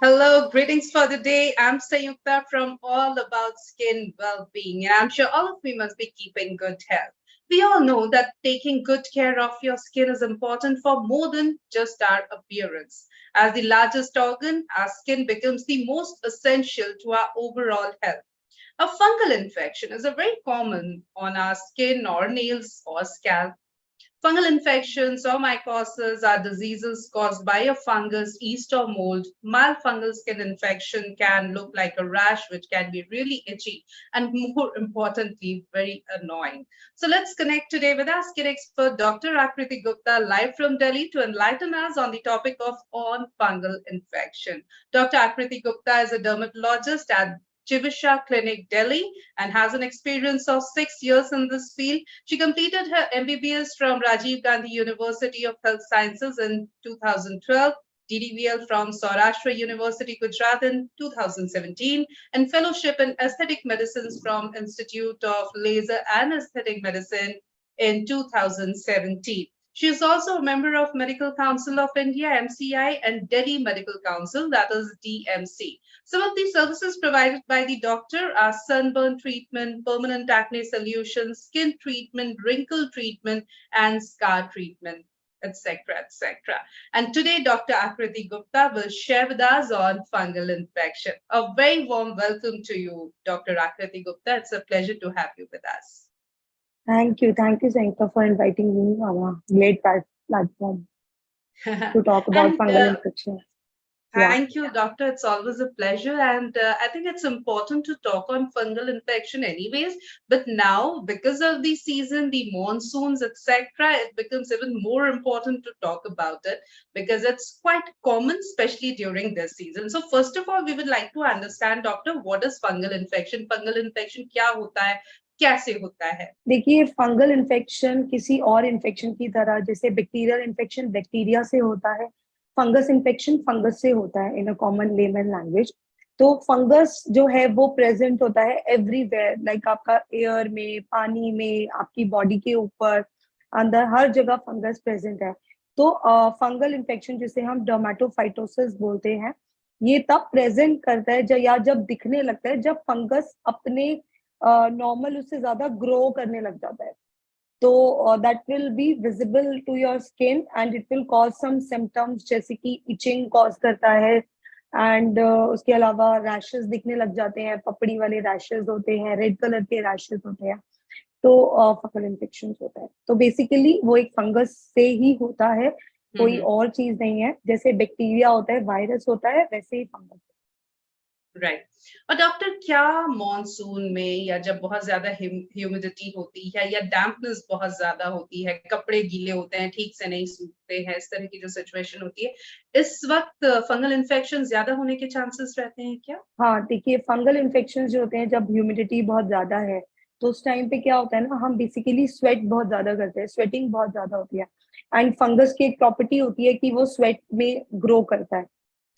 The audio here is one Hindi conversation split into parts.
Hello, greetings for the day. I'm Sayukta from All About Skin Well-being, and I'm sure all of you must be keeping good health. We all know that taking good care of your skin is important for more than just our appearance. As the largest organ, our skin becomes the most essential to our overall health. A fungal infection is a very common on our skin or nails or scalp. Fungal infections or mycosis are diseases caused by a fungus, yeast, or mold. Mild fungal skin infection can look like a rash, which can be really itchy and, more importantly, very annoying. So let's connect today with our skin expert, Dr. Akriti Gupta, live from Delhi, to enlighten us on the topic of on fungal infection. Dr. Akriti Gupta is a dermatologist at Chivisha Clinic, Delhi, and has an experience of 6 years in this field. She completed her MBBS from Rajiv Gandhi University of Health Sciences in 2012, DDVL from Saurashtra University, Gujarat in 2017, and fellowship in aesthetic medicines from Institute of Laser and Aesthetic Medicine in 2017. She is also a member of Medical Council of India, MCI, and Delhi Medical Council, that is DMC. Some of the services provided by the doctor are sunburn treatment, permanent acne solutions, skin treatment, wrinkle treatment, and scar treatment, etc., etc. And today, Dr. Akriti Gupta will share with us on fungal infection. A very warm welcome to you, Dr. Akriti Gupta. It's a pleasure to have you with us. Thank you, Sanka, for inviting me on a great platform to talk about and fungal infections. Yeah, Thank you, doctor. It's always a pleasure. And I think it's important to talk on fungal infection, anyways. But now, because of the season, the monsoons, etc., it becomes even more important to talk about it because it's quite common, especially during this season. So, first of all, we would like to understand, doctor, what is fungal infection? Fungal infection क्या होता है? कैसे होता है? देखिए फंगल इन्फेक्शन किसी और इन्फेक्शन की तरह जैसे बैक्टीरियल इन्फेक्शन बैक्टीरिया से होता है, फंगस इन्फेक्शन फंगस से होता है इन अ कॉमन लेमन लैंग्वेज। तो फंगस जो है वो प्रेजेंट होता है एवरीवेयर, लाइक आपका एयर में, पानी में, आपकी बॉडी के ऊपर, अंदर हर जगह फंगस प्रेजेंट है। तो फंगल इन्फेक्शन जिसे हम डर्मेटोफाइटोसिस बोलते हैं, ये तब प्रेजेंट करता है जब दिखने लगता है, जब फंगस अपने नॉर्मल उससे ज्यादा ग्रो करने लग जाता है। तो that will be visible to your skin and it will cause some symptoms, जैसे कि इचिंग कॉज करता है एंड उसके अलावा रैशेस दिखने लग जाते हैं, पपड़ी वाले रैशेस होते हैं, रेड कलर के रैशेस होते हैं। तो फंगल इन्फेक्शन होता है, तो बेसिकली वो एक फंगस से ही होता है, कोई और चीज नहीं है। जैसे बैक्टीरिया होता है, वायरस होता है, वैसे ही फंगस। राइट। और डॉक्टर, क्या मॉनसून में या जब बहुत ज्यादा ह्यूमिडिटी होती है या डैम्पनेस बहुत ज्यादा होती है, कपड़े गीले होते हैं, ठीक से नहीं सूखते हैं, इस तरह की जो सिचुएशन होती है, इस वक्त फंगल इन्फेक्शन ज्यादा होने के चांसेस रहते हैं क्या? हाँ, देखिए फंगल इन्फेक्शन जो होते हैं जब ह्यूमिडिटी बहुत ज्यादा है, तो उस टाइम पे क्या होता है ना, हम बेसिकली स्वेट बहुत ज्यादा करते हैं, स्वेटिंग बहुत ज्यादा होती है। एंड फंगस की एक प्रॉपर्टी होती है कि वो स्वेट में ग्रो करता है,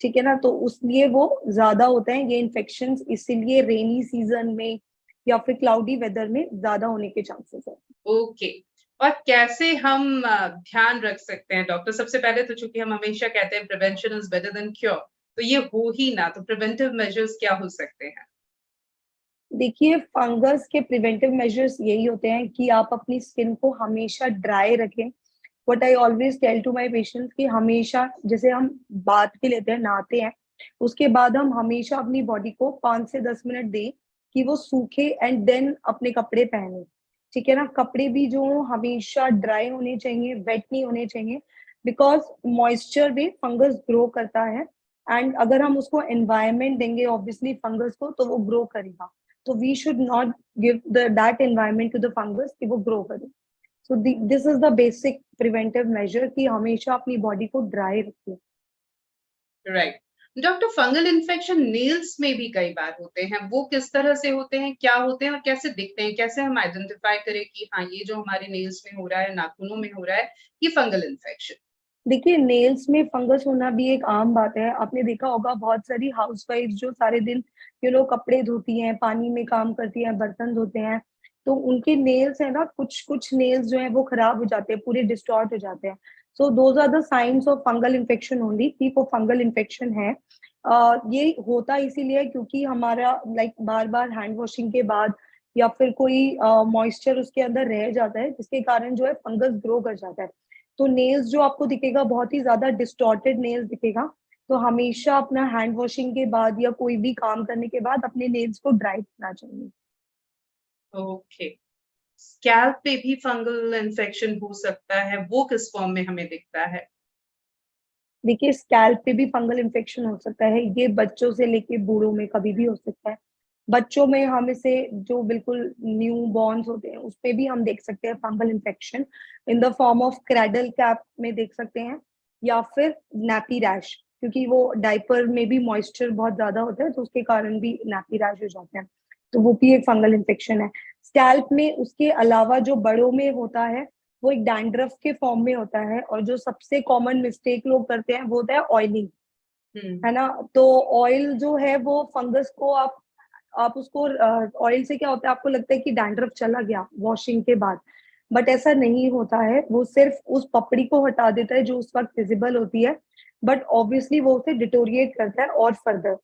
ठीक है ना, तो उसलिए वो ज्यादा होते हैं ये इन्फेक्शन, इसीलिए रेनी सीजन में या फिर क्लाउडी वेदर में ज्यादा होने के चांसेस है। ओके। और कैसे हम ध्यान रख सकते हैं डॉक्टर? सबसे पहले तो चूंकि हम हमेशा कहते हैं prevention is better than cure, तो ये हो ही ना, तो प्रिवेंटिव मेजर्स क्या हो सकते हैं? देखिए फंगस के प्रिवेंटिव मेजर्स यही होते हैं कि आप अपनी स्किन को हमेशा ड्राई रखें। What I always tell to my patients कि हमेशा, जैसे हम बात भी लेते हैं, नहाते हैं, उसके बाद हम हमेशा अपनी बॉडी को 5 से 10 मिनट दें कि वो सूखे एंड देन अपने कपड़े पहने, ठीक है ना। कपड़े भी जो हमेशा ड्राई होने चाहिए, वेट नहीं होने चाहिए, बिकॉज मॉइस्चर में फंगस ग्रो करता है एंड अगर हम उसको एनवायरमेंट देंगे ऑब्वियसली फंगस को, तो वो ग्रो करेगा। तो we should not give that environment to the fungus कि वो ग्रो करे। So this is the basic preventive measure कि हमेशा अपनी बॉडी को ड्राई रखिए। Right. Doctor, fungal infection nails में भी कई बार होते हैं, वो किस तरह से होते हैं, क्या होते हैं और कैसे दिखते हैं? कैसे हम आइडेंटिफाई करें कि हाँ, ये जो हमारे नेल्स में हो रहा है, नाखूनों में हो रहा है, ये फंगल इन्फेक्शन? देखिए नेल्स में फंगस होना भी एक आम बात है। आपने देखा होगा बहुत सारी हाउसवाइफ जो सारे दिन कपड़े धोती हैं, पानी में काम करती हैं, बर्तन धोते हैं, तो उनके नेल्स है ना, कुछ कुछ नेल्स जो है वो खराब हो जाते हैं, पूरे डिस्टॉर्ट हो जाते हैं। So those are the science of fungal infection only कि वो फंगल इन्फेक्शन है। ये होता इसीलिए क्योंकि हमारा लाइक बार बार हैंड वॉशिंग के बाद या फिर कोई मॉइस्चर उसके अंदर रह जाता है, जिसके कारण जो है फंगस ग्रो कर जाता है। तो नेल्स जो आपको दिखेगा बहुत ही ज्यादा डिस्टॉर्टेड नेल्स दिखेगा। तो हमेशा अपना हैंड वॉशिंग के बाद या कोई भी काम करने के बाद अपने नेल्स को ड्राई करना चाहिए। ओके। स्कैल्प पे भी फंगल इन्फेक्शन हो सकता है, वो किस फॉर्म में हमें दिखता है? देखिए, स्कैल्प पे भी फंगल इन्फेक्शन हो सकता है, ये बच्चों से लेके बूढ़ों में कभी भी हो सकता है। बच्चों में हम इसे जो बिल्कुल न्यू बॉर्न्स होते हैं उसपे भी हम देख सकते हैं fungal infection in the form of cradle cap में देख सकते हैं, या फिर नैपी रैश, क्योंकि वो डायपर में भी मॉइस्चर बहुत ज्यादा होता है तो उसके कारण भी नैपी रैश हो जाते हैं। तो वो भी एक फंगल इन्फेक्शन है। स्कैल्प में उसके अलावा जो बड़ों में होता है वो एक डैंड्रफ के फॉर्म में होता है, और जो सबसे कॉमन मिस्टेक लोग करते हैं वो होता है ऑयलिंग, हम्म। है ना। तो ऑयल जो है वो फंगस को आप उसको ऑयल से क्या होता है, आपको लगता है कि डैंड्रफ चला गया वॉशिंग के बाद, बट ऐसा नहीं होता है। वो सिर्फ उस पपड़ी को हटा देता है जो उस वक्त विजिबल होती है, बट ऑब्वियसली वो उसे डिटोरिएट करता है और फर्दर।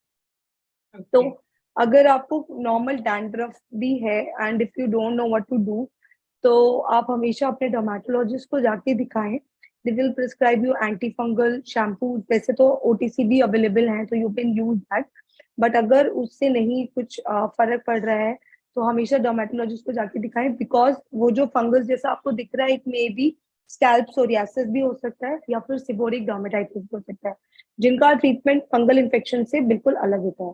तो ओके। अगर आपको नॉर्मल डैंड्रफ भी है and if you don't know what to do, तो आप हमेशा अपने डर्मेटोलॉजिस्ट को जाके दिखाएं। They will prescribe you anti fungal shampoo. वैसे तो ओटीसी भी अवेलेबल है तो you can use that, but अगर उससे नहीं कुछ फर्क पड़ रहा है तो हमेशा डर्मेटोलॉजिस्ट को जाके दिखाएं, बिकॉज वो जो फंगस जैसा आपको दिख रहा है एक मे बी स्कैल्प सोरियासिस भी हो सकता है या फिर सिबोरिक डर्मेटाइटिस भी हो सकता है, जिनका ट्रीटमेंट फंगल इन्फेक्शन से बिल्कुल अलग होता है।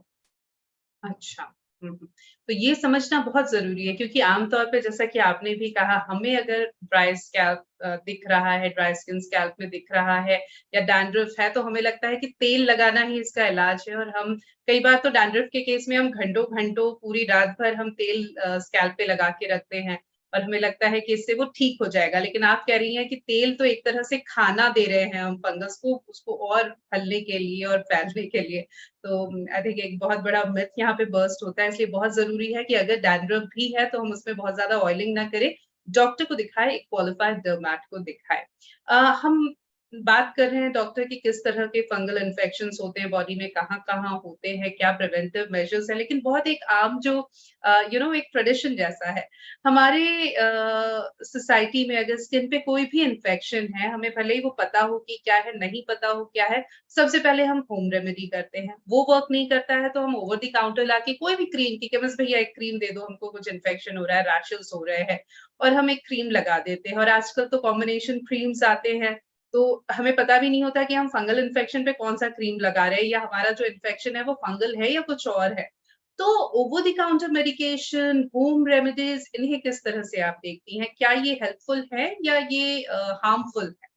अच्छा। तो ये समझना बहुत ज़रूरी है क्योंकि आम तौर पे जैसा कि आपने भी कहा, हमें अगर ड्राई स्कैल्प दिख रहा है, ड्राई स्किन स्कैल्प में दिख रहा है या डैंड्रफ है, तो हमें लगता है कि तेल लगाना ही इसका इलाज है और हम कई बार तो डैंड्रफ के केस में हम घंटों-घंटों पूरी रात भर हम तेल स्कैल्प पे लगा के रखते हैं और हमें लगता है कि इससे वो ठीक हो जाएगा। लेकिन आप कह रही हैं कि तेल तो एक तरह से खाना दे रहे हैं हम फंगस को, उसको और फैलने के लिए और फैलने के लिए। तो आई थिंक एक बहुत बड़ा मिथ यहाँ पे बर्स्ट होता है, इसलिए बहुत ज़रूरी है कि अगर डैंड्रफ भी है तो हम उसमें बहुत ज़्यादा ऑयलिंग ना करें, डॉक्टर को दिखाएँ, एक क्वालिफाइड डर्मैट को दिखाएँ। हम बात कर रहे हैं डॉक्टर कि किस तरह के फंगल इन्फेक्शंस होते हैं बॉडी में, कहाँ-कहाँ होते हैं, क्या प्रिवेंटिव मेजर्स हैं, लेकिन बहुत एक आम जो एक ट्रेडिशन जैसा है। हमारे सोसाइटी में अगर स्किन पे कोई भी इन्फेक्शन है, हमें भले ही वो पता हो कि क्या है, नहीं पता हो क्या है, सबसे पहले हम होम रेमेडी करते हैं। वो वर्क नहीं करता है तो हम ओवर द काउंटर लाके कोई भी क्रीम की केमिस्ट भैया एक क्रीम दे दो, हमको कुछ इन्फेक्शन हो रहा है, रैशेज़ हो रहे हैं और हम एक क्रीम लगा देते हैं और आजकल तो कॉम्बिनेशन क्रीम्स आते हैं, तो हमें पता भी नहीं होता कि हम फंगल इन्फेक्शन पे कौन-सा क्रीम लगा रहे हैं या हमारा जो इन्फेक्शन है वो फंगल है या कुछ और है। तो over the counter medication, home remedies इन्हें किस तरह से आप देखती हैं? क्या ये हेल्पफुल है या ये हार्मफुल है?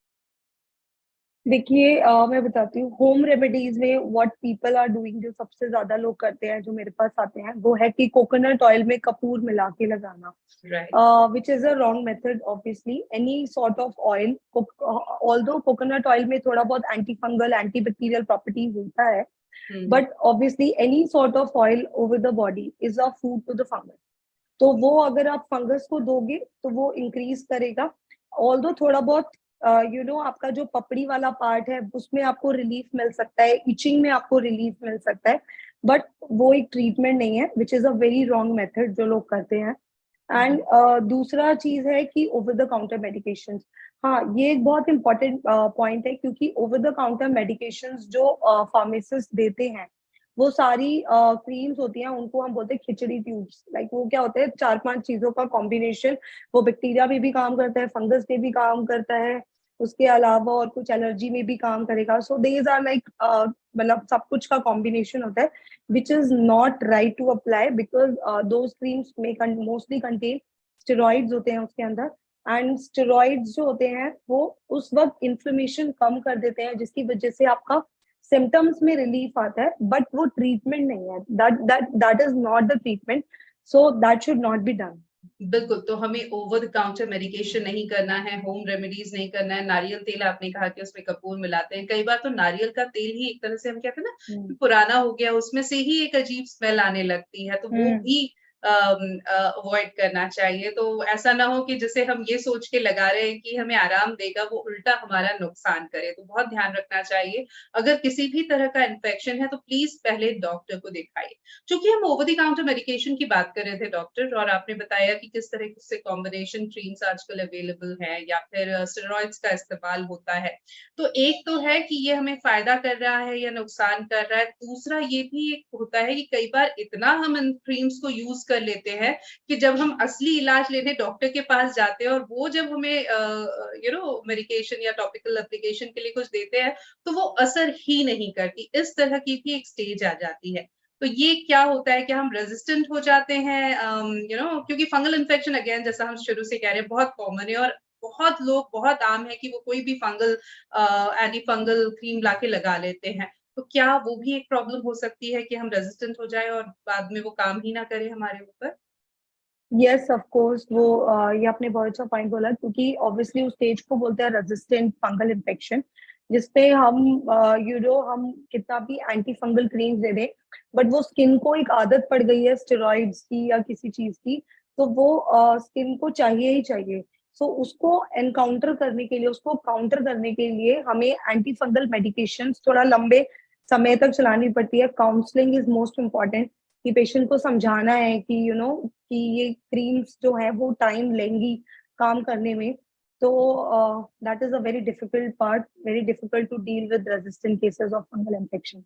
देखिए, मैं बताती हूँ होम रेमेडीज में व्हाट पीपल आर डूइंग, जो सबसे ज्यादा लोग करते हैं जो मेरे पास आते हैं, वो है कि कोकोनट ऑयल में कपूर मिला के लगाना, right. which is a wrong method obviously. Any sort of oil, although coconut oil में थोड़ा बहुत antifungal antibacterial properties होता है, हुँ, हुँ। but obviously any sort of oil over the body is a food to the fungus. तो वो अगर आप फंगस को दोगे तो वो इंक्रीज करेगा। ऑल्दो थोड़ा बहुत आपका जो पपड़ी वाला पार्ट है उसमें आपको रिलीफ मिल सकता है, इचिंग में आपको रिलीफ मिल सकता है, बट वो एक ट्रीटमेंट नहीं है, which is a very wrong method जो लोग करते हैं। एंड दूसरा चीज है कि ओवर द काउंटर मेडिकेशंस। हाँ, ये एक बहुत इंपॉर्टेंट पॉइंट है, क्योंकि ओवर द काउंटर मेडिकेशंस जो फार्मासिस्ट देते हैं वो सारी क्रीम्स होती हैं, उनको हम बोलते हैं खिचड़ी ट्यूब्स। लाइक वो क्या होता है, 4-5 चीजों का कॉम्बिनेशन। वो बैक्टीरिया में भी काम करता है, फंगस में भी काम करता है, उसके अलावा और कुछ एलर्जी में भी काम करेगा। सो देज आर लाइक मतलब सब कुछ का कॉम्बिनेशन होता है, which is not right to apply, because those creams में मोस्टली कंटेन स्टेरॉइड्स होते हैं उसके अंदर। एंड स्टेरॉइड्स जो होते हैं वो उस वक्त इन्फ्लेमेशन कम कर देते हैं, जिसकी वजह से आपका सिम्टम्स में रिलीफ आता है, बट वो ट्रीटमेंट नहीं है। That is not the treatment, so that should not be done. बिल्कुल, तो हमें ओवर द काउंटर मेडिकेशन नहीं करना है, होम रेमेडीज़ नहीं करना है, नारियल तेल आपने कहा कि उसमें कपूर मिलाते हैं, कई बार तो नारियल का तेल ही एक तरह से हम कहते हैं ना, पुराना हो गया, उसमें से ही एक अजीब स्मेल आने लगती है, तो वो हम्म। भी अवॉइड करना चाहिए। तो ऐसा ना हो कि जिसे हम ये सोच के लगा रहे हैं कि हमें आराम देगा, वो उल्टा हमारा नुकसान करे। तो बहुत ध्यान रखना चाहिए। अगर किसी भी तरह का इन्फेक्शन है तो प्लीज़ पहले डॉक्टर को दिखाइए। चूँकि हम ओवर द काउंटर मेडिकेशन की बात कर रहे थे डॉक्टर, और आपने बताया कि किस तरह से कॉम्बिनेशन क्रीम्स आजकल अवेलेबल हैं या फिर स्टेरॉइड्स का इस्तेमाल होता है। तो एक तो है कि ये हमें फ़ायदा कर रहा है या नुकसान कर रहा है। दूसरा ये भी एक होता है कि कई बार इतना हम इन क्रीम्स को यूज़ कर लेते हैं कि जब हम असली इलाज लेने डॉक्टर के पास जाते हैं और वो जब हमें मेडिकेशन या टॉपिकल एप्लीकेशन के लिए कुछ देते हैं, तो वो असर ही नहीं करती। इस तरह की भी एक स्टेज आ जाती है। तो ये क्या होता है कि हम रेज़िस्टेंट हो जाते हैं, क्योंकि फंगल इन्फेक्शन अगेन जैसा हम शुरू से कह रहे हैं बहुत कॉमन है, और बहुत लोग बहुत आम है कि वो कोई भी फंगल एंटी फंगल क्रीम लाके लगा लेते हैं। तो क्या वो भी एक प्रॉब्लम हो सकती है कि हम रेज़िस्टेंट हो जाएँ और बाद में वो काम ही ना करे हमारे ऊपर? यस ऑफ कोर्स वो ये आपने बहुत अच्छा पॉइंट बोला, क्योंकि ऑब्वियसली उस स्टेज को बोलते हैं रेजिस्टेंट फंगल इन्फेक्शन, जिसपे हम हम कितना भी एंटी फंगल क्रीम्स दे दें, बट वो स्किन को एक आदत पड़ गई है स्टेरॉइड्स की या किसी चीज की, तो वो स्किन को चाहिए ही चाहिए। सो उसको एनकाउंटर करने के लिए, उसको काउंटर करने के लिए हमें एंटी फंगल मेडिकेशन थोड़ा लंबे समय तक चलानी पड़ती है। काउंसलिंग इज मोस्ट इम्पॉर्टेंट, कि पेशेंट को समझाना है कि कि ये क्रीम्स जो है वो टाइम लेंगी काम करने में। तो that is a very difficult part, very difficult to deal with resistant cases of fungal infection.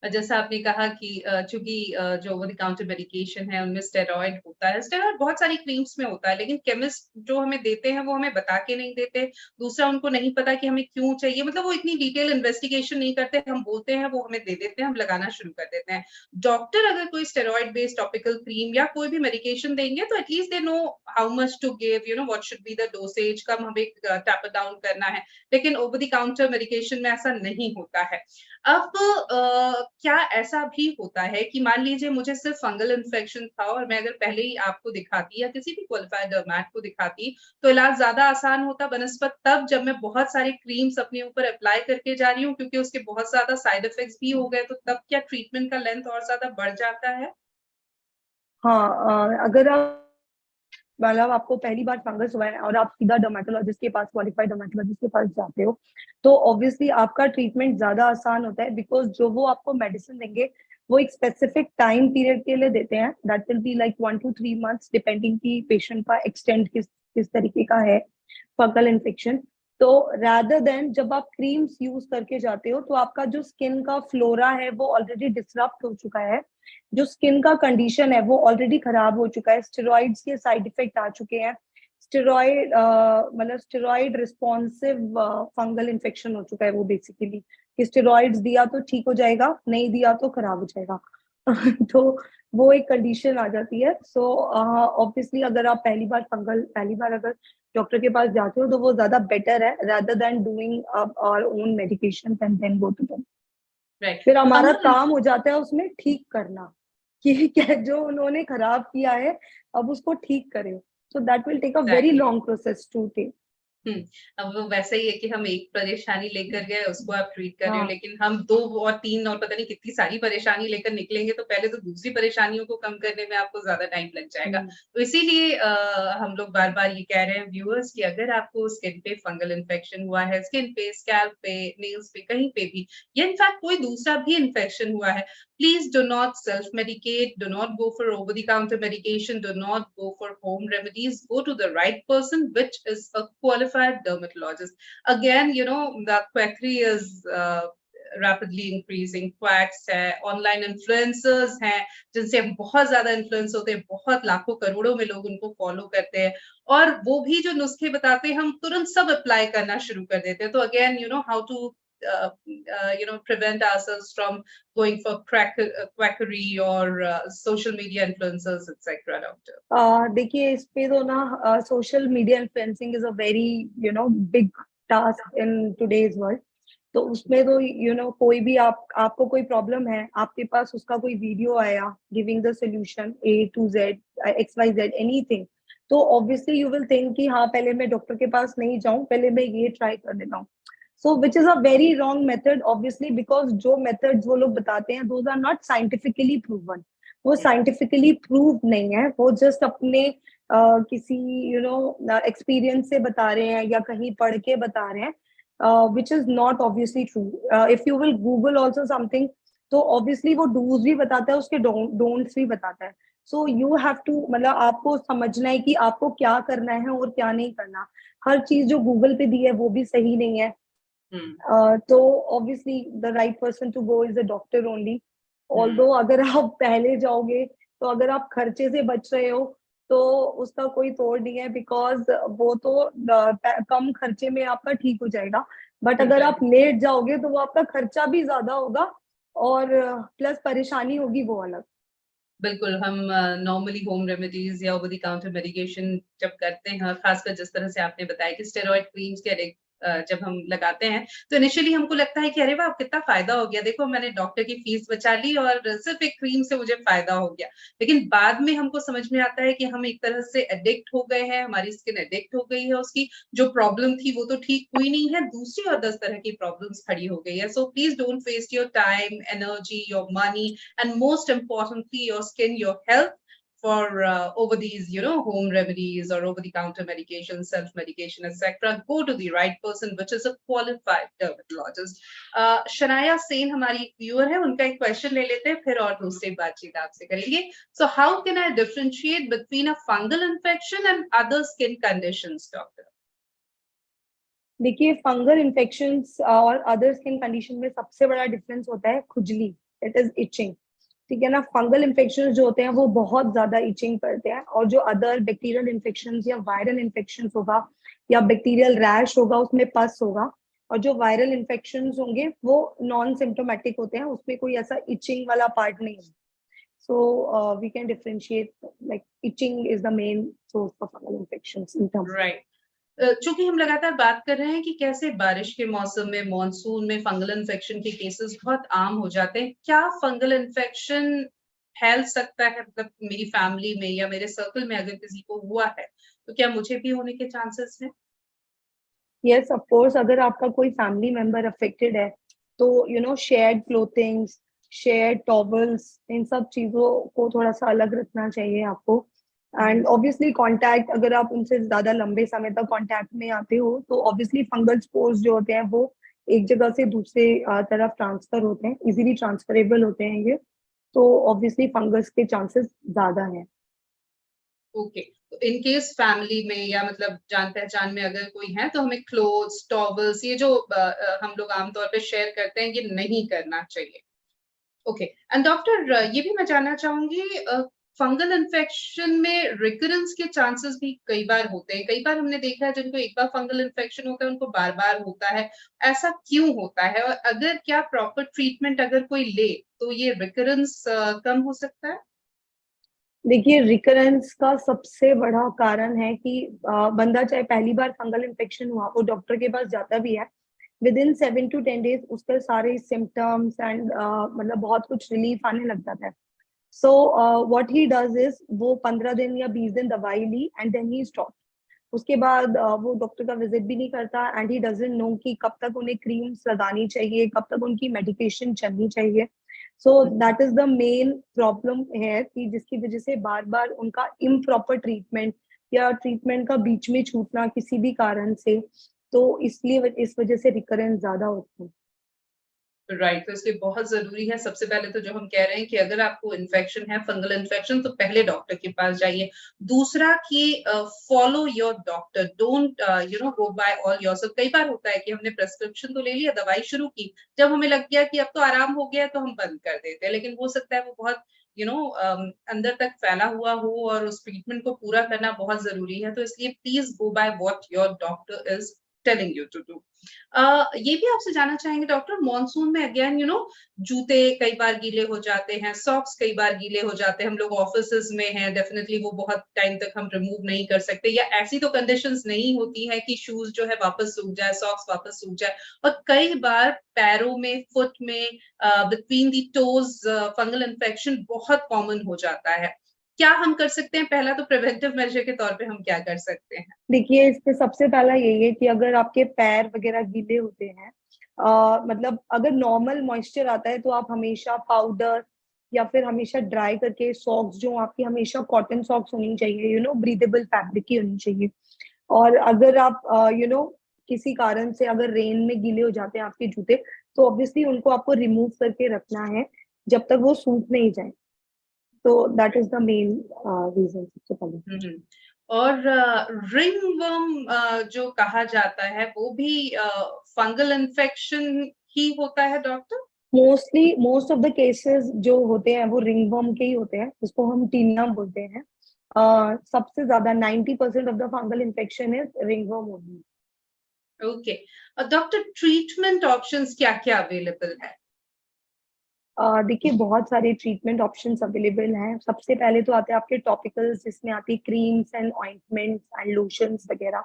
जैसा आपने कहा कि चूँकि जो ओवर द काउंटर मेडिकेशन है, उनमें स्टेरॉइड होता है। स्टेरॉइड बहुत सारी क्रीम्स में होता है, लेकिन केमिस्ट जो हमें देते हैं, वो हमें बता के नहीं देते। दूसरा, उनको नहीं पता कि हमें क्यों चाहिए, मतलब वो इतनी डिटेल इन्वेस्टिगेशन नहीं करते। हम बोलते हैं, वो हमें दे देते हैं, हम लगाना शुरू कर देते हैं। डॉक्टर अगर कोई स्टेरॉइड बेस्ड टॉपिकल क्रीम या कोई भी मेडिकेशन देंगे, तो at least they know how much to give, what should be the dosage, कब हमें टैप इट डाउन करना है। लेकिन ओवर द काउंटर मेडिकेशन में ऐसा नहीं होता है। अब क्या ऐसा भी होता है कि मान लीजिए मुझे सिर्फ फंगल इन्फेक्शन था और मैं अगर पहले ही आपको दिखाती या किसी भी क्वालिफाइड डर्मेट को दिखाती, तो इलाज ज़्यादा आसान होता बनस्पत तब जब मैं बहुत सारी क्रीम्स अपने ऊपर अप्लाई करके जा रही हूँ, क्योंकि उसके बहुत ज़्यादा साइड इफेक्ट्स भी हो गए, तो तब क्या ट्रीटमेंट का लेंथ और ज़्यादा बढ़ जाता है? हाँ, अगर आप मतलब आपको पहली बार फंगस हुआ है और आप सीधा डर्मेटोलॉजिस्ट के पास, क्वालिफाइड डर्मेटोलॉजिस्ट के पास जाते हो, तो ऑब्वियसली आपका ट्रीटमेंट ज्यादा आसान होता है, बिकॉज जो वो आपको मेडिसिन देंगे वो एक स्पेसिफिक टाइम पीरियड के लिए देते हैं। That will be like 1 to 3 months, depending की पेशेंट का एक्सटेंट किस किस तरीके का है फंगल इन्फेक्शन। तो रादर देन जब आप क्रीम्स यूज करके जाते हो, तो आपका जो स्किन का फ्लोरा है वो ऑलरेडी डिसरप्ट हो चुका है, जो स्किन का कंडीशन है वो ऑलरेडी खराब हो चुका है, स्टेरॉइड्स के साइड इफेक्ट आ चुके हैं। स्टेरॉइड मतलब स्टेरॉइड रिस्पॉन्सिव फंगल इन्फेक्शन हो चुका है वो बेसिकली, कि स्टेरॉइड्स दिया तो ठीक हो जाएगा, नहीं दिया तो खराब हो जाएगा। तो वो एक कंडीशन आ जाती है। सो ऑब्वियसली अगर आप पहली बार अगर डॉक्टर के पास जाते हो, तो वो ज्यादा बेटर है rather than doing our own medication and then go to them. Right. फिर हमारा फंगल काम हो जाता है उसमें ठीक करना, कि क्या जो उन्होंने खराब किया है अब उसको ठीक करें। So that will take a very exactly. Long process to take. Hmm. अब वो वैसा ही है कि हम एक परेशानी लेकर गए, उसको आप ट्रीट कर रहे हो, हाँ। लेकिन हम 2 और 3 और पता नहीं कितनी सारी परेशानी लेकर निकलेंगे, तो पहले तो दूसरी परेशानियों को कम करने में आपको ज़्यादा टाइम लग जाएगा। हम्म। तो इसीलिए हम लोग बार-बार ये कह रहे हैं व्यूअर्स कि अगर आपको स्किन पे फंगल इन्फेक्शन हुआ है, स्किन पे, स्कैल्प पे, नेल्स पे, कहीं पे भी, या इनफैक्ट कोई दूसरा भी इन्फेक्शन हुआ है, please do not self-medicate, do not go for over-the-counter medication, do not go for home remedies, go to the right person, which is a qualified dermatologist. Again, the quackery is rapidly increasing. Quacks है, online influencers हैं, जिनसे हम बहुत ज़्यादा इन्फ्लुएंस होते हैं, बहुत लाखों करोड़ों में लोग उनको फॉलो करते हैं, और वो भी जो नुस्खे बताते हैं, हम तुरंत सब अप्लाई करना शुरू कर देते हैं। तो again, how to prevent ourselves from going for quackery or social media influencers, etc. Doctor. देखिए इस पे तो ना social media influencing is a very big task in today's world. तो उसमें तो कोई भी आपको कोई प्रॉब्लम है, आपके पास उसका कोई वीडियो आया giving the solution A to Z, XYZ anything, तो ऑब्वियसली यू विल थिंक कि हाँ पहले मैं डॉक्टर के पास नहीं जाऊं, पहले मैं ये ट्राई कर लेता हूँ। So which is a very wrong method obviously, because जो मेथड्स वो लोग बताते हैं those are not scientifically proven. वो साइंटिफिकली प्रूव नहीं है, वो जस्ट अपने किसी एक्सपीरियंस से बता रहे हैं या कहीं पढ़ के बता रहे हैं, विच is not obviously true. If you will Google also something, तो ऑब्वियसली वो डूज भी बताता है, उसके डोंट्स भी बताता है। सो यू हैव टू, मतलब आपको समझना है कि आपको क्या करना है और क्या नहीं करना। हर चीज जो गूगल पे दी है वो भी सही नहीं है। तो obviously the right person to go is a doctor only. Although अगर आप पहले जाओगे, तो अगर आप खर्चे से बच रहे हो तो उसका कोई तोड़ नहीं है, बिकॉज वो तो कम खर्चे में आपका ठीक हो जाएगा। बट अगर आप लेट जाओगे तो वो आपका खर्चा भी ज्यादा होगा और प्लस परेशानी होगी वो अलग। बिल्कुल, हम नॉर्मली होम रेमेडीज या ओवर द काउंटर मेडिकेशन जब करते हैं, खासकर जिस तरह से आपने बताया कि स्टेरॉइड क्रीम्स के जब हम लगाते हैं, तो इनिशियली हमको लगता है कि अरे वाह! कितना फ़ायदा हो गया, देखो मैंने डॉक्टर की फीस बचा ली और सिर्फ़ एक क्रीम से मुझे फ़ायदा हो गया। लेकिन बाद में हमको समझ में आता है कि हम एक तरह से एडिक्ट हो गए हैं, हमारी स्किन एडिक्ट हो गई है उसकी, जो प्रॉब्लम थी वो तो ठीक हुई नहीं है, दूसरी और 10 तरह की प्रॉब्लम्स खड़ी हो गई है। So please don't waste your time, energy, your money and most importantly your skin, your health for over these home remedies or over the counter medication, self medication, etc. Go to the right person, which is a qualified dermatologist. Shanaya Sen हमारी एक व्यूअर है, उनका एक क्वेश्चन ले लेते हैं, फिर और दूसरी बातचीत आपसे करेंगे। So how can I differentiate between a fungal infection and other skin conditions, doctor? देखिए, फंगल इन्फेक्शंस और अदर स्किन कंडीशन में सबसे बड़ा डिफरेंस होता है खुजली, इट इज इचिंग। ठीक है ना। फंगल इन्फेक्शन जो होते हैं वो बहुत ज्यादा इचिंग करते हैं, और जो अदर बैक्टीरियल इन्फेक्शन या वायरल इन्फेक्शन होगा या बैक्टीरियल रैश होगा, उसमें पस होगा। और जो वायरल इन्फेक्शन होंगे वो नॉन सिम्टोमेटिक होते हैं, उसमें कोई ऐसा इचिंग वाला पार्ट नहीं है। So we can differentiate, like itching is the main source of fungal infection symptoms. Right. चूंकि हम लगातार बात कर रहे हैं कि कैसे बारिश के मौसम में, मॉनसून में फंगल इन्फेक्शन के केसेस बहुत आम हो जाते हैं। क्या फंगल इन्फेक्शन फैल सकता है, मतलब मेरी फैमिली में या मेरे सर्कल में अगर किसी को हुआ है, तो क्या मुझे भी होने के चांसेस हैं? यस, ऑफ कोर्स, अगर आपका कोई फैमिली मेंबर अफेक्टेड है तो शेयर्ड क्लोथिंग्स, शेयर्ड टॉवल्स, इन सब चीजों को थोड़ा सा अलग रखना चाहिए आपको। एंड ऑब्वियसली कांटेक्ट, अगर आप उनसे ज्यादा लंबे समय तक कांटेक्ट में आते हो तो ऑब्वियसली फंगल स्पोर्स जो होते हैं वो एक जगह से दूसरे तरफ ट्रांसफर होते हैं, इजीली ट्रांसफरेबल होते हैं ये। तो ऑब्वियसली फंगस के चांसेस ज्यादा हैं। ओके, तो इन केस फैमिली में या मतलब जान पहचान में अगर कोई है, तो हमें क्लोथ्स, टॉवल्स, ये जो हम लोग आमतौर पे शेयर करते हैं, ये नहीं करना चाहिए। ओके, एंड डॉक्टर ये भी मैं जानना चाहूंगी, फंगल इन्फेक्शन में रिकरेंस के चांसेस भी कई बार होते हैं। कई बार हमने देखा है जिनको एक बार फंगल इन्फेक्शन होता है उनको बार बार होता है। ऐसा क्यों होता है, और अगर क्या प्रॉपर ट्रीटमेंट अगर कोई ले तो ये रिकरेंस कम हो सकता है? देखिए, रिकरेंस का सबसे बड़ा कारण है कि बंदा चाहे पहली बार फंगल इन्फेक्शन हुआ, वो डॉक्टर के पास जाता भी है, विद इन 7 to 10 days उसके सारे सिम्टम्स एंड मतलब बहुत कुछ रिलीफ आने लग जाता है। So what he does is, वो 15 दिन या 20 दिन दवाई ली एंड देन ही स्टॉप। उसके बाद वो डॉक्टर का विजिट भी नहीं करता, एंड ही डजंट नो कि कब तक उन्हें क्रीम्स लगानी चाहिए, कब तक उनकी मेडिकेशन चलनी चाहिए। So that is the main problem है कि जिसकी वजह से बार बार उनका इम्प्रॉपर ट्रीटमेंट या ट्रीटमेंट का बीच में छूटना किसी भी कारण से, तो इसलिए इस वजह से रिकरेंस ज्यादा होती है। राइट, तो इसलिए बहुत जरूरी है, सबसे पहले तो जो हम कह रहे हैं कि अगर आपको इन्फेक्शन है, फंगल इन्फेक्शन, तो पहले डॉक्टर के पास जाइए। दूसरा कि follow your doctor, don't go by all yourself. कई बार होता है कि हमने प्रेस्क्रिप्शन तो ले लिया, दवाई शुरू की, जब हमें लग गया कि अब तो आराम हो गया तो हम बंद कर देते हैं, लेकिन हो सकता है वो बहुत अंदर तक फैला हुआ हो, और उस ट्रीटमेंट को पूरा करना बहुत जरूरी है। तो इसलिए please go by what your doctor is telling you to do. ये भी आपसे जानना चाहेंगे डॉक्टर, मॉनसून में अगेन जूते कई बार गीले हो जाते हैं, सॉक्स कई बार गीले हो जाते हैं, हम लोग ऑफिसेज में हैं, डेफिनेटली वो बहुत टाइम तक हम रिमूव नहीं कर सकते, या ऐसी तो कंडीशंस नहीं होती है कि शूज जो है वापस सूख जाए, सॉक्स वापस सूख जाए। और कई बार पैरों में, फुट में, between the toes fungal infection बहुत कॉमन हो जाता है। क्या हम कर सकते हैं? पहला तो प्रिवेंटिव मेजर के तौर पे हम क्या कर सकते हैं? देखिए, इसमें सबसे पहला यही है कि अगर आपके पैर वगैरह गीले होते हैं, मतलब अगर नॉर्मल मॉइस्चर आता है तो आप हमेशा पाउडर या फिर हमेशा ड्राई करके सॉक्स जो आपकी हमेशा कॉटन सॉक्स होनी चाहिए, ब्रीदेबल फैब्रिक की होनी चाहिए। और अगर आप किसी कारण से अगर रेन में गीले हो जाते हैं आपके जूते, तो ऑब्वियसली उनको आपको रिमूव करके रखना है जब तक वो सूख नहीं जाए। तो that is the main reason सबसे पहले। और रिंगवर्म जो कहा जाता है वो भी फंगल इन्फेक्शन ही होता है doctor? Most of the cases जो होते हैं वो रिंगवर्म के ही होते हैं, जिसको हम टीनिया बोलते हैं। सबसे ज्यादा 90% of the fungal infection is ringworm only. Okay, doctor treatment options क्या क्या अवेलेबल है? देखिए बहुत सारे ट्रीटमेंट ऑप्शंस अवेलेबल हैं। सबसे पहले तो आते हैं आपके टॉपिकल्स, जिसमें आती है creams and ointments and lotions वगैरह।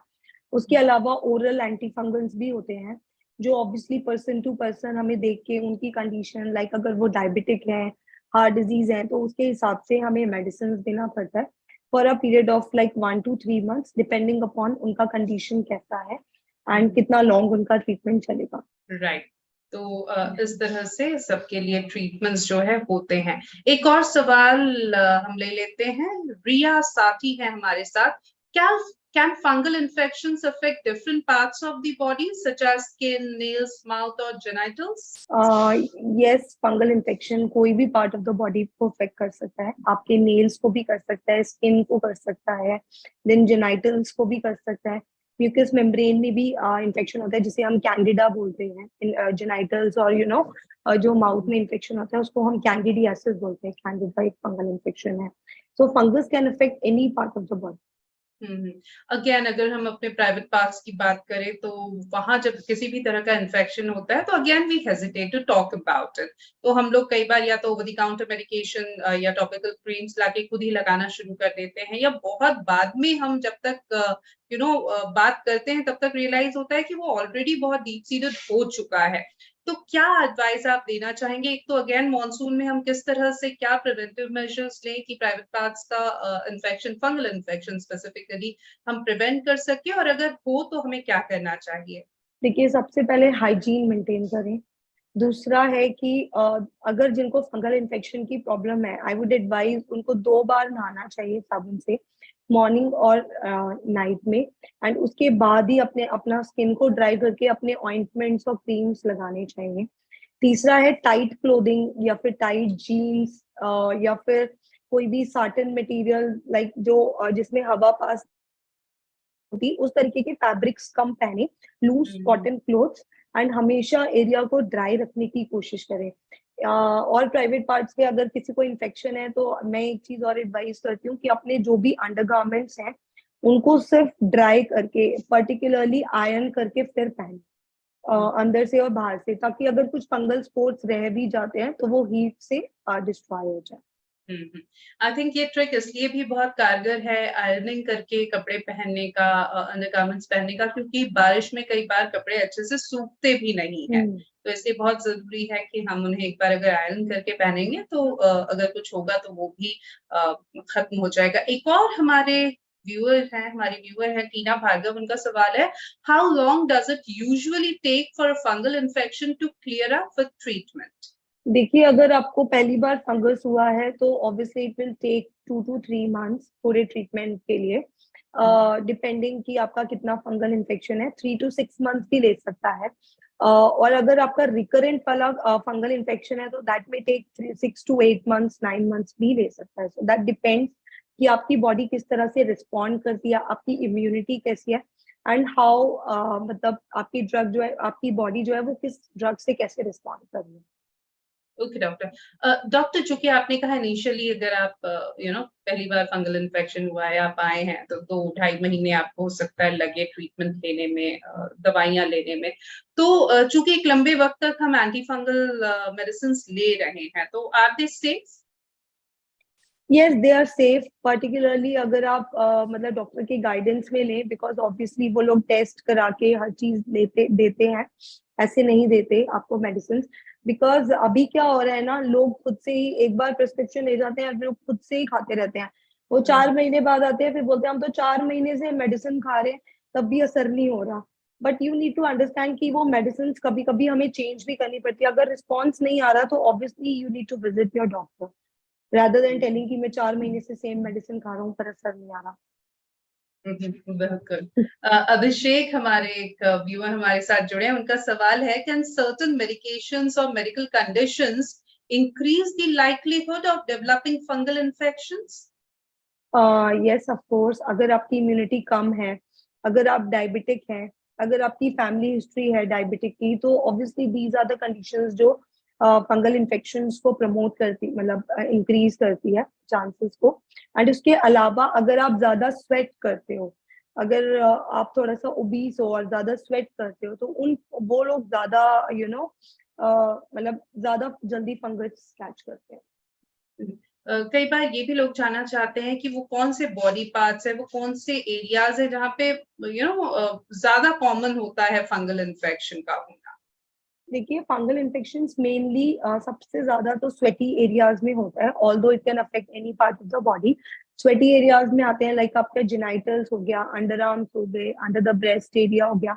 उसके अलावा ओरल एंटी फंगल्स भी होते हैं, जो ऑब्वियसली पर्सन टू पर्सन हमें देख के उनकी कंडीशन, लाइक अगर वो डायबिटिक है, हार्ट डिजीज है, तो उसके हिसाब से हमें मेडिसिन देना पड़ता है for a period of like 1 to 3 months, depending upon उनका कंडीशन कैसा है एंड कितना लॉन्ग उनका ट्रीटमेंट चलेगा। राइट, तो इस तरह से सबके लिए ट्रीटमेंट्स जो है होते हैं। एक और सवाल हम ले लेते हैं। रिया साथी है हमारे साथ। क्या can fungal infections affect different parts of the body such as skin, nails, mouth or genitals? Yes, fungal infection कोई भी पार्ट ऑफ द बॉडी को अफेक्ट कर सकता है। आपके नेल्स को भी कर सकता है, स्किन को कर सकता है, देन जेनाइटल्स को भी कर सकता है। म्यूकस मेम्ब्रेन में भी इन्फेक्शन होता है, जिसे हम कैंडिडा बोलते हैं। जेनाइटल्स और जो माउथ में इन्फेक्शन होता है उसको हम कैंडिडियासिस बोलते हैं। कैंडिडा एक फंगल इन्फेक्शन है। So fungus can affect any part of the body. Again अगर हम अपने प्राइवेट पार्ट्स की बात करें तो वहां जब किसी भी तरह का इन्फेक्शन होता है तो again we hesitate to talk about it. तो हम लोग कई बार या तो ओवर द काउंटर मेडिकेशन या टॉपिकल क्रीम्स लाके खुद ही लगाना शुरू कर देते हैं, या बहुत बाद में हम जब तक बात करते हैं तब तक रियलाइज होता है कि वो ऑलरेडी बहुत डीप सीटेड हो चुका है। तो क्या एडवाइस आप देना चाहेंगे? एक तो अगेन मॉनसून में हम किस तरह से क्या प्रिवेंटिव मेजर्स लें कि प्राइवेट पार्ट्स का इन्फेक्शन, फंगल इन्फेक्शन स्पेसिफिकली हम प्रिवेंट कर सके, और अगर हो तो हमें क्या करना चाहिए? देखिए सबसे पहले हाइजीन मेंटेन करें। दूसरा है कि अगर जिनको फंगल इन्फेक्शन की प्रॉब्लम है, आई वुड एडवाइज उनको 2 बार नहाना चाहिए साबुन से, मॉर्निंग और नाइट में। एंड उसके बाद ही अपना स्किन को ड्राई करके अपने ऑइंटमेंट्स और क्रीम्स लगाने चाहिए। तीसरा है टाइट क्लोथिंग या फिर टाइट जीन्स या फिर कोई भी साटन मटेरियल, लाइक जो जिसमें हवा पास होती, उस तरीके के फैब्रिक्स कम पहने, लूज कॉटन क्लोथ्स, एंड हमेशा एरिया को ड्राई रखने की कोशिश करें। और प्राइवेट पार्ट्स के अगर किसी को इन्फेक्शन है तो मैं एक चीज और एडवाइस करती हूँ कि अपने जो भी अंडरगारमेंट्स हैं उनको सिर्फ ड्राई करके, पर्टिकुलरली आयरन करके फिर पहने, अंदर से और बाहर से, ताकि अगर कुछ फंगल स्पोर्स रह भी जाते हैं तो वो हीट से डिस्ट्रॉय हो जाए। आई थिंक ये ट्रिक इसलिए भी बहुत कारगर है आयरनिंग करके कपड़े पहनने का, अंडरगारमेंट्स पहनने का, क्योंकि बारिश में कई बार कपड़े अच्छे से सूखते भी नहीं है। तो इसलिए बहुत जरूरी है कि हम उन्हें एक बार अगर आयरन करके पहनेंगे तो अगर कुछ होगा तो वो भी खत्म हो जाएगा। एक और हमारे हमारी व्यूअर है टीना भार्गव। उनका सवाल है, how long does it usually take for a fungal infection to clear up with treatment? देखिए अगर आपको पहली बार फंगस हुआ है तो obviously it will take 2 to 3 months पूरे ट्रीटमेंट के लिए, डिपेंडिंग कि आपका कितना फंगल इन्फेक्शन है। 3 to 6 months भी ले सकता है। और अगर आपका रिकरेंट वाला फंगल इन्फेक्शन है तो दैट में टेक 6 to 8 months, 9 months भी ले सकता है। सो दैट डिपेंड्स कि आपकी बॉडी किस तरह से रिस्पॉन्ड करती है, आपकी इम्यूनिटी कैसी है, एंड हाउ मतलब आपकी ड्रग जो है, आपकी बॉडी जो है वो किस ड्रग से कैसे रिस्पॉन्ड कर रही है। Okay doctor. डॉक्टर, चूंकि आपने कहा इनिशियली अगर आप पहली बार फंगल इन्फेक्शन हुआ है, आप आए हैं तो 2-2.5 महीने आपको हो सकता है लगे ट्रीटमेंट लेने में, दवाइयां लेने में। तो चूंकि एक लंबे वक्त तक हम एंटी फंगल मेडिसिन ले रहे हैं, तो are they safe? Yes, they are safe, particularly अगर आप मतलब डॉक्टर के गाइडेंस में लें, बिकॉज ऑब्वियसली वो लोग टेस्ट करा के हर चीज देते हैं, ऐसे नहीं देते आपको मेडिसिन। बिकॉज अभी क्या हो रहा है ना, लोग खुद से ही एक बार प्रिस्क्रिप्शन ले जाते हैं, लोग खुद से ही खाते रहते हैं। वो 4 महीने बाद आते हैं फिर बोलते हैं हम तो 4 महीने से मेडिसिन खा रहे हैं तब भी असर नहीं हो रहा। But you need to understand कि वो मेडिसिन कभी कभी हमें चेंज भी करनी पड़ती है। अगर रिस्पॉन्स नहीं आ रहा तो obviously you need to visit your doctor rather than telling कि मैं 4 महीने से सेम मेडिसिन खा रहा हूँ पर असर नहीं आ रहा। बिल्कुल। अभिषेक हमारे एक व्यूअर हमारे साथ जुड़े हैं, उनका सवाल है, कैन सर्टेन मेडिकेशंस और medical conditions increase the likelihood of developing fungal infections? Yes of course, अगर आपकी इम्यूनिटी कम है, अगर आप डायबिटिक हैं, अगर आपकी फैमिली हिस्ट्री है डायबिटिक की, तो obviously these are the conditions जो फंगल इन्फेक्शंस को प्रमोट करती, मतलब इंक्रीज करती है चांसेस को। एंड उसके अलावा अगर आप ज्यादा स्वेट करते हो, अगर आप थोड़ा सा ओबीस हो और ज्यादा स्वेट करते हो, तो उन वो लोग ज्यादा मतलब ज्यादा जल्दी फंगस कैच करते हैं। कई बार ये भी लोग जानना चाहते हैं कि वो कौन से बॉडी पार्ट्स है, वो कौन से एरियाज है जहाँ पे ज्यादा कॉमन होता है फंगल इन्फेक्शन का होना? देखिए, फंगल इन्फेक्शंस मेनली सबसे ज्यादा तो स्वेटी एरियाज में होता है, although it can affect any part of the body. Sweaty areas में आते हैं लाइक आपका जिनाइटल्स हो गया, अंडर आर्म्स हो गए, अंडर द ब्रेस्ट एरिया हो गया,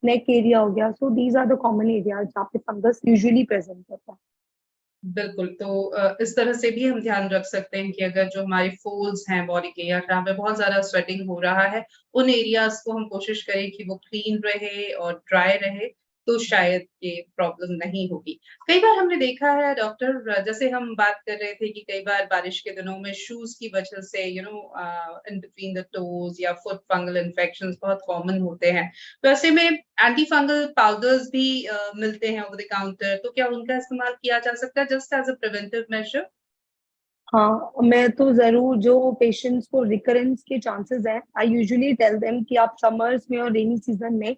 नेक एरिया हो गया। So these are the common areas जहाँ पे फंगस यूजुअली प्रेजेंट होता है। बिल्कुल, तो इस तरह से भी हम ध्यान रख सकते हैं कि अगर जो हमारी फोल्ड्स हैं बॉडी के या जहाँ पे बहुत ज़्यादा स्वेटिंग हो रहा है, उन एरियाज़ को हम कोशिश करें कि वो क्लीन रहे और ड्राई रहे, तो शायद ये प्रॉब्लम नहीं होगी। कई बार हमने देखा है डॉक्टर, जैसे हम बात कर रहे थे कि कई बार बारिश के दिनों में शूज़ की वजह से इन बिटवीन द टोज़ या फुट फंगल इन्फेक्शंस बहुत कॉमन होते हैं। तो ऐसे में एंटी फंगल पाउडर्स भी मिलते हैं ओवर द काउंटर, तो क्या उनका इस्तेमाल किया जा सकता है just as a preventive measure? हाँ, मैं तो जरूर, जो पेशेंट्स को रिकरेंस के चांसेस हैं, आई यूजुअली टेल देम कि आप समर्स में और रेनी सीजन में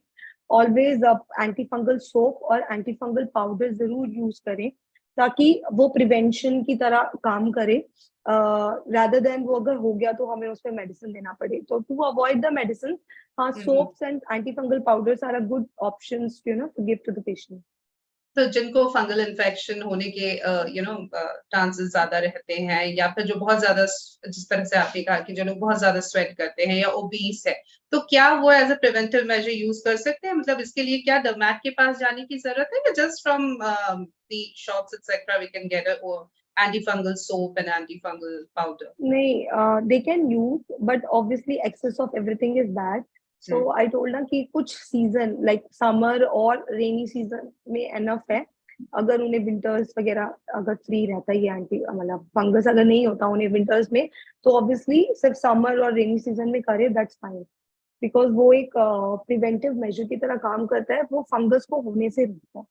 ऑलवेज आप एंटी फंगल सोप और एंटी फंगल पाउडर जरूर यूज करें, ताकि वो प्रिवेंशन की तरह काम करे, रादर देन वो अगर हो गया तो हमें उस पर मेडिसिन देना पड़े। तो टू अवॉइड द मेडिसिन, हाँ, hmm, hmm. Soaps and anti fungal powders are a good options to give to the patient. तो जिनको फंगल इन्फेक्शन होने के चांसेस ज़्यादा रहते हैं या फिर जो बहुत ज़्यादा जिस तरह से आपने कहा कि जो लोग बहुत ज़्यादा स्वेट करते हैं या ओबीस है, तो क्या वो as a preventive major use कर सकते हैं? मतलब इसके लिए क्या डर्मेट के पास जाने की ज़रूरत है या just from the shops etcetera we can get anti fungal soap and anti fungal powder? नहीं, they can use, but obviously excess of everything is bad. So hmm, I told ना कि कुछ सीजन लाइक समर और रेनी सीजन में एनफ है। अगर उन्हें विंटर्स वगैरह अगर फ्री रहता है, ये एंटी मतलब फंगस अगर नहीं होता उन्हें विंटर्स में, तो ऑब्वियसली सिर्फ समर और रेनी सीजन में करे, दैट्स फाइन। बिकॉज वो एक प्रिवेंटिव मेजर की तरह काम करता है, वो फंगस को होने से रोकता है।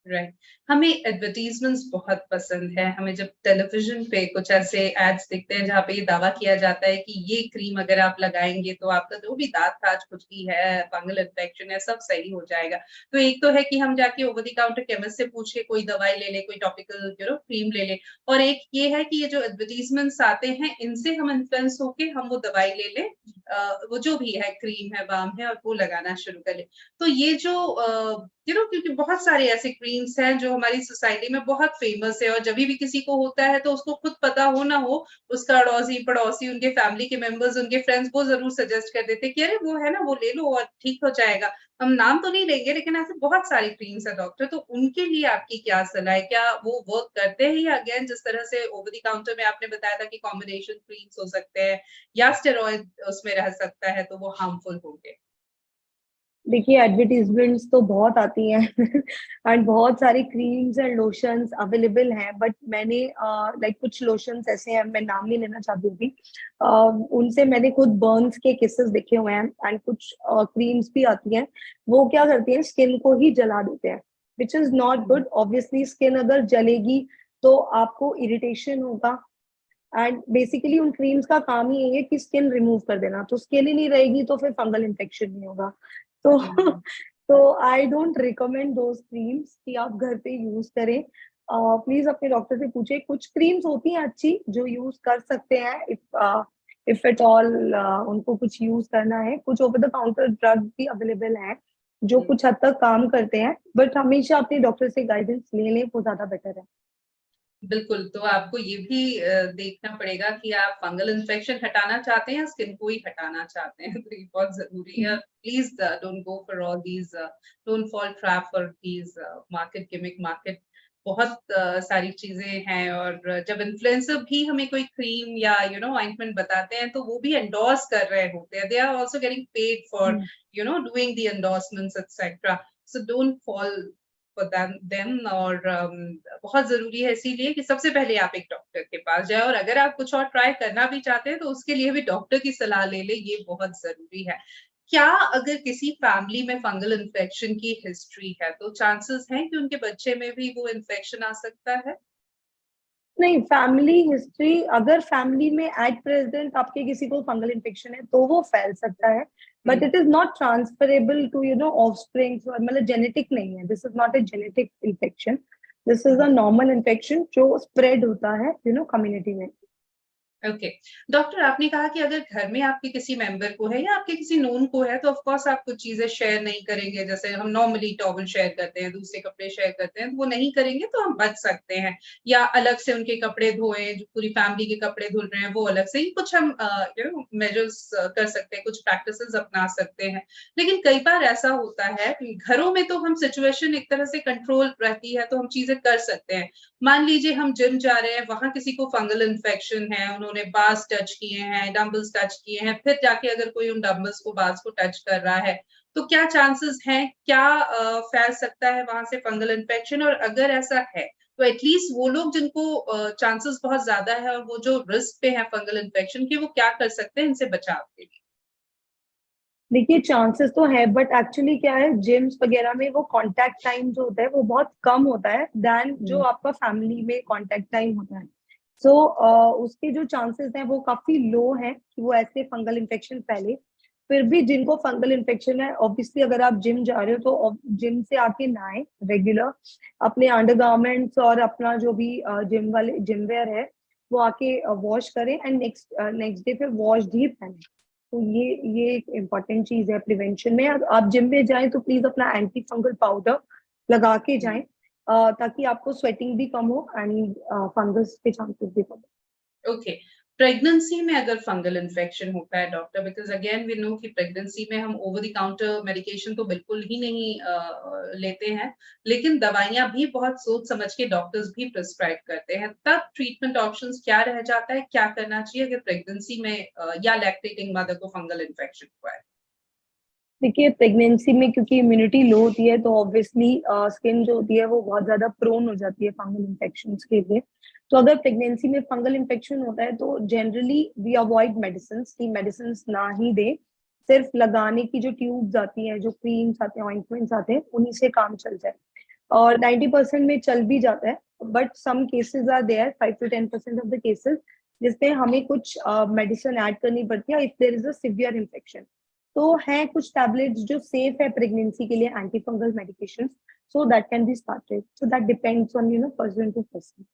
राइट। हमें एडवर्टाइजमेंट्स बहुत पसंद है। हमें जब टेलीविजन पे कुछ ऐसे एड्स दिखते हैं जहाँ पे ये दावा किया जाता है कि ये क्रीम अगर आप लगाएंगे तो आपका जो भी दांत खाज खुजली है, फंगल इन्फेक्शन है, सब सही हो जाएगा। तो एक तो है कि हम जाके ओवर द काउंटर केमिस्ट से पूछ के कोई दवाई ले ले, कोई टॉपिकल क्रीम ले ले, और एक ये है कि ये जो एडवर्टाइजमेंट्स आते हैं इनसे हम इन्फ्लुएंस होके हम वो दवाई ले लें, वो जो भी है क्रीम है, बाम है, और वो लगाना शुरू कर लें। तो ये जो क्योंकि बहुत सारे ऐसे क्रीम्स हैं जो हमारी सोसाइटी में बहुत फेमस है और जब भी किसी को होता है तो उसको खुद पता हो ना हो, उसका अड़ोसी पड़ोसी, उनके फैमिली के मेंबर्स, उनके फ्रेंड्स वो जरूर सजेस्ट कर देते हैं कि अरे वो है ना, वो ले लो और ठीक हो जाएगा। हम नाम तो नहीं लेंगे लेकिन ऐसे बहुत सारे क्रीम्स है डॉक्टर, तो उनके लिए आपकी क्या सलाह है? क्या वो वर्क करते हैं या अगेन जिस तरह से ओवर द काउंटर में आपने बताया था कि कॉम्बिनेशन क्रीम्स हो सकते हैं या स्टेरॉइड उसमें रह सकता है तो वो हार्मफुल होंगे? देखिए, एडवर्टीजमेंट्स तो बहुत आती हैं एंड बहुत सारी क्रीम्स एंड लोशंस अवेलेबल हैं, बट मैंने लाइक कुछ लोशंस ऐसे हैं, मैं नाम नहीं लेना चाहती हूँ, उनसे मैंने खुद बर्न्स के केसेस देखे हुए हैं। एंड कुछ क्रीम्स भी आती हैं, वो क्या करती हैं, स्किन को ही जला देते हैं, विच is not good. Obviously skin अगर जलेगी तो आपको इरिटेशन होगा, एंड बेसिकली उन क्रीम्स का काम ही यही है कि स्किन रिमूव कर देना। तो स्किन ही नहीं रहेगी तो फिर फंगल इन्फेक्शन नहीं होगा। तो हम्म। तो I don't recommend those creams कि आप घर पे यूज करें। प्लीज अपने डॉक्टर से पूछे, कुछ क्रीम्स होती हैं अच्छी जो यूज कर सकते हैं, इफ एट ऑल उनको कुछ यूज करना है। कुछ ओवर द काउंटर ड्रग भी अवेलेबल है जो कुछ हद तक काम करते हैं, बट हमेशा अपने डॉक्टर से गाइडेंस ले लें, वो ज्यादा बेटर है। बिल्कुल, तो आपको ये भी देखना पड़ेगा कि आप फंगल इन्फेक्शन हटाना चाहते हैं या स्किन को ही हटाना चाहते हैं, तो ये बहुत ज़रूरी है। Hmm, please don't go for all these don't fall trap for these market gimmick market बहुत सारी चीज़ें हैं और जब इन्फ्लुएंसर भी हमें कोई क्रीम या ऑइंटमेंट बताते हैं, तो वो भी एंडोर्स कर रहे होते हैं। They are also getting paid for hmm, doing the endorsements etcetera. So don't fall for them और बहुत ज़रूरी है इसीलिए कि सबसे पहले आप एक डॉक्टर के पास जाएँ और अगर आप कुछ और ट्राई करना भी चाहते हैं, तो उसके लिए भी डॉक्टर की सलाह ले लें, ये बहुत ज़रूरी है। क्या अगर किसी फैमिली में फंगल इन्फेक्शन की हिस्ट्री है, तो चांसेस हैं कि उनके बच्चे में भी वो इन्फेक्शन आ सकता है? नहीं, फैमिली हिस्ट्री अगर फैमिली में एट प्रेजेंट आपके किसी को फंगल इन्फेक्शन है तो वो फैल सकता है, but hmm. It is not transferable to offspring, मतलब जेनेटिक नहीं है, this is not a genetic infection, this is hmm. A normal infection जो स्प्रेड होता है कम्युनिटी में। ओके। डॉक्टर आपने कहा कि अगर घर में आपके किसी मेंबर को है या आपके किसी नोन को है तो ऑफ कोर्स आप कुछ चीज़ें शेयर नहीं करेंगे। जैसे हम नॉर्मली टॉवल शेयर करते हैं, दूसरे कपड़े शेयर करते हैं, तो वो नहीं करेंगे तो हम बच सकते हैं। या अलग से उनके कपड़े धोएँ, जो पूरी फैमिली के कपड़े धुल रहे हैं वो अलग से ही कुछ हम मेजर्स कर सकते हैं, कुछ प्रैक्टिसेस अपना सकते हैं। लेकिन कई बार ऐसा होता है कि घरों में तो हम सिचुएशन एक तरह से कंट्रोल रहती है तो हम चीज़ें कर सकते हैं। मान लीजिए हम जिम जा रहे हैं, वहाँ किसी को फंगल इन्फेक्शन है, उन्होंने बार्स टच किए हैं, डंबल्स टच किए हैं, फिर जाके अगर कोई उन डंबल्स को बार्स को टच कर रहा है, तो क्या चांसेस हैं? क्या फैल सकता है वहाँ से फंगल इन्फेक्शन? और अगर ऐसा है, तो एट लीस्ट वो लोग जिनको चांसेस बहुत ज़्यादा है और वो जो रिस्क पे हैं फंगल इन्फेक्शन के, वो क्या कर सकते हैं इनसे बचाव के लिए? देखिए, चांसेस तो है, बट एक्चुअली क्या है, जिम्स वगैरह में वो कांटेक्ट टाइम जो होता है वो बहुत कम होता है देन जो हुँ, आपका फैमिली में कांटेक्ट टाइम होता है। सो उसके जो चांसेस हैं वो काफी लो हैं कि वो ऐसे फंगल इन्फेक्शन फैले। फिर भी जिनको फंगल इन्फेक्शन है, ऑब्वियसली अगर आप जिम जा रहे हो तो जिम से आके नहाए रेगुलर, अपने अंडरगारमेंट्स और अपना जो भी जिम वाले जिम वेयर है वो आके वॉश करें, एंड नेक्स्ट नेक्स्ट डे फिर वॉश ही पहने। तो ये एक इम्पॉर्टेंट चीज है प्रिवेंशन में। अगर आप जिम में जाएं तो प्लीज अपना एंटी फंगल पाउडर लगा के हुँ। जाएं, ताकि आपको स्वेटिंग भी कम हो एंड फंगस के चांसेस भी कम हो। ओके। प्रेगनेंसी में अगर फंगल इन्फेक्शन होता है doctor because again we know कि प्रेगनेंसी में हम ओवर द काउंटर मेडिकेशन तो बिल्कुल ही नहीं लेते हैं, लेकिन दवाइयाँ भी बहुत सोच समझ के डॉक्टर्स भी प्रिस्क्राइब करते हैं। तब ट्रीटमेंट ऑप्शंस क्या रह जाता है? क्या करना चाहिए अगर प्रेगनेंसी में या लैक्टेटिंग मदर को फंगल इन्फेक्शन हुआ है? देखिए, प्रेगनेंसी में क्योंकि इम्यूनिटी लो होती है तो ऑब्वियसली स्किन जो होती है वो बहुत ज्यादा प्रोन हो जाती है फंगल इन्फेक्शन के लिए। तो अगर प्रेगनेंसी में फंगल इन्फेक्शन होता है तो जनरली वी अवॉइड मेडिसिन, की मेडिसिन ना ही दे, सिर्फ लगाने की जो ट्यूब्स आती हैं, जो क्रीम्स आते हैं, ऑइंटमेंट्स आते हैं, उन्हीं से काम चल जाए। और 90% में चल भी जाता है, but some cases are there, 5 to 10% of the cases, जिसमें हमें कुछ मेडिसिन ऐड करनी पड़ती है if there is a severe infection. तो है कुछ टैबलेट्स जो सेफ है प्रेगनेंसी के लिए, anti fungal medication, so that can be started, so that depends on person to person.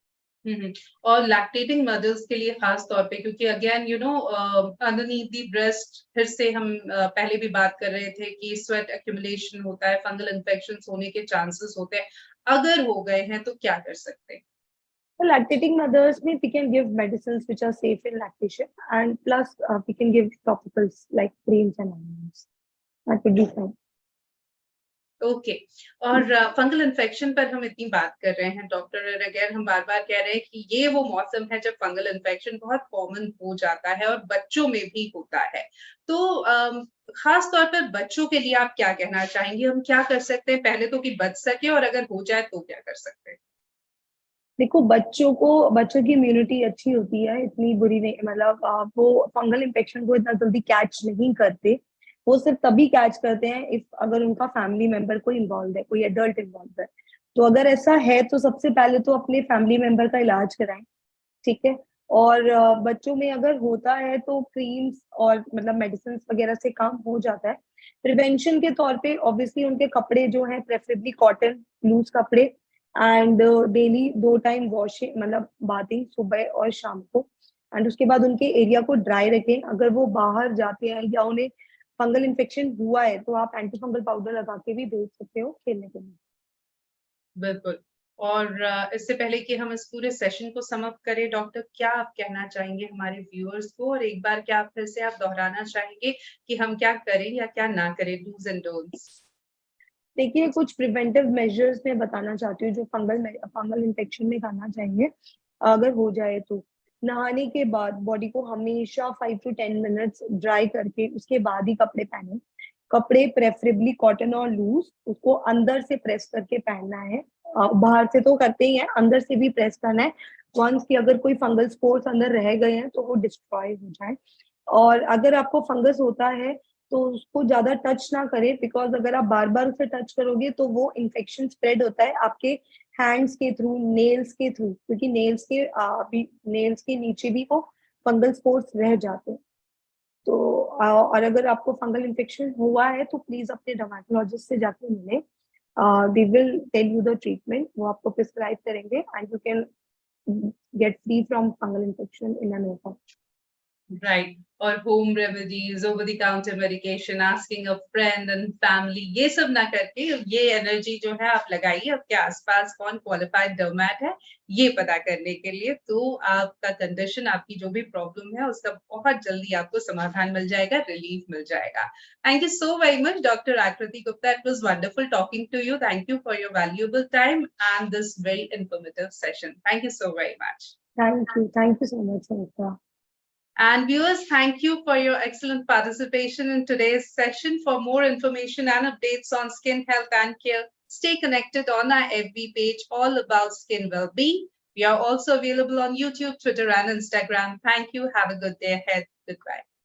Hmm, hmm. और लैक्टेटिंग मदर्स के लिए ख़ास तौर पे क्योंकि अगेन अंडरनीथ द ब्रेस्ट फिर से हम पहले भी बात कर रहे थे कि स्वेट एक्यूमुलेशन होता है, फंगल इन्फेक्शंस होने के चांसेस होते हैं। अगर हो गए हैं तो क्या कर सकते हैं? For lactating mothers, we can give medicines which are safe in lactation, and plus we can give topicals like creams and ointments. That would be fine. Okay. और फंगल इन्फेक्शन पर हम इतनी बात कर रहे हैं डॉक्टर और अगेन हम बार-बार कह रहे हैं कि ये वो मौसम है जब फंगल इन्फेक्शन बहुत कॉमन हो जाता है और बच्चों में भी होता है। तो ख़ास तौर पर बच्चों के लिए आप क्या कहना चाहेंगी? हम क्या कर सकते हैं पहले तो कि बच सकें और अगर हो जाए तो क्या कर सकते हैं? देखो, बच्चों की इम्यूनिटी अच्छी होती है, इतनी बुरी नहीं, मतलब वो फंगल इन्फेक्शन को इतना जल्दी कैच नहीं करते। वो सिर्फ तभी कैच करते हैं इफ अगर उनका फैमिली मेंबर कोई इन्वॉल्व है, कोई एडल्ट इन्वॉल्व है। तो अगर ऐसा है तो सबसे पहले तो अपने फैमिली मेंबर का इलाज कराएं, ठीक है। और बच्चों में अगर होता है तो क्रीम्स और मतलब मेडिसिन वगैरह से काम हो जाता है। प्रिवेंशन के तौर पे ऑब्वियसली उनके कपड़े जो हैं प्रेफरेबली कॉटन लूज कपड़े, एंड डेली 2 टाइम वॉशिंग, मतलब बाथिंग सुबह और शाम को। एंड उसके बाद उनके एरिया को ड्राई रखें। अगर वो बाहर जाते हैं या उन्हें फंगल इन्फेक्शन हुआ है तो आप एंटी फंगल पाउडर लगा के भी भेज सकते हो खेलने के लिए। बिल्कुल। और इससे पहले कि हम इस पूरे सेशन को समाप्त करें, डॉक्टर क्या आप कहना चाहेंगे हमारे व्यूअर्स को, और एक बार क्या आप फिर से आप दोहराना चाहेंगे कि हम क्या करें या क्या ना करें, डूज एंड डोंट्स? देखिए, कुछ प्रिवेंटिव मेजर्स मैं बताना चाहती हूँ जो फंगल इन्फेक्शन में करना चाहिए अगर हो जाए तो। नहाने के बाद बॉडी को हमेशा 5 to 10 मिनट्स ड्राई करके उसके बाद ही कपड़े पहने। कपड़े प्रेफरेबली कॉटन और लूज, उसको अंदर से प्रेस करके पहनना है। बाहर से तो करते ही है, अंदर से भी प्रेस करना है। वंस की अगर कोई फंगल स्पोर्स अंदर रह गए हैं तो वो डिस्ट्रॉय हो जाए। और अगर आपको फंगस होता है तो उसको ज्यादा टच ना करें, बिकॉज अगर आप बार बार उसे टच करोगे तो वो इन्फेक्शन स्प्रेड होता है आपके हैंड्स के थ्रू, नेल्स के थ्रू, क्योंकि नेल्स के नीचे भी वो फंगल स्पोर्स रह जाते हैं। तो और अगर आपको फंगल इन्फेक्शन हुआ है तो प्लीज अपने डर्मेटोलॉजिस्ट से जाके मिले। They will tell you the treatment, वो आपको प्रिस्क्राइब करेंगे and you can get free from fungal infection in an open. Right, और home remedies, over the counter medication, asking a friend and family, ये सब ना करके ये एनर्जी जो है आप लगाइए आपके आसपास कौन क्वालिफाइड डर्मैट है ये पता करने के लिए। तो आपका कंडीशन, आपकी जो भी प्रॉब्लम है उसका बहुत जल्दी आपको समाधान मिल जाएगा, रिलीफ मिल जाएगा। Thank you so very much doctor Aakriti Gupta, it was wonderful talking to you. Thank you for your valuable time and this very informative session. Thank you so very much. Thank you so much Sangeeta. And viewers, thank you for your excellent participation in today's session. For more information and updates on skin health and care, stay connected on our FB page, all about skin well-being. We are also available on YouTube, Twitter, and Instagram. Thank you. Have a good day ahead. Goodbye.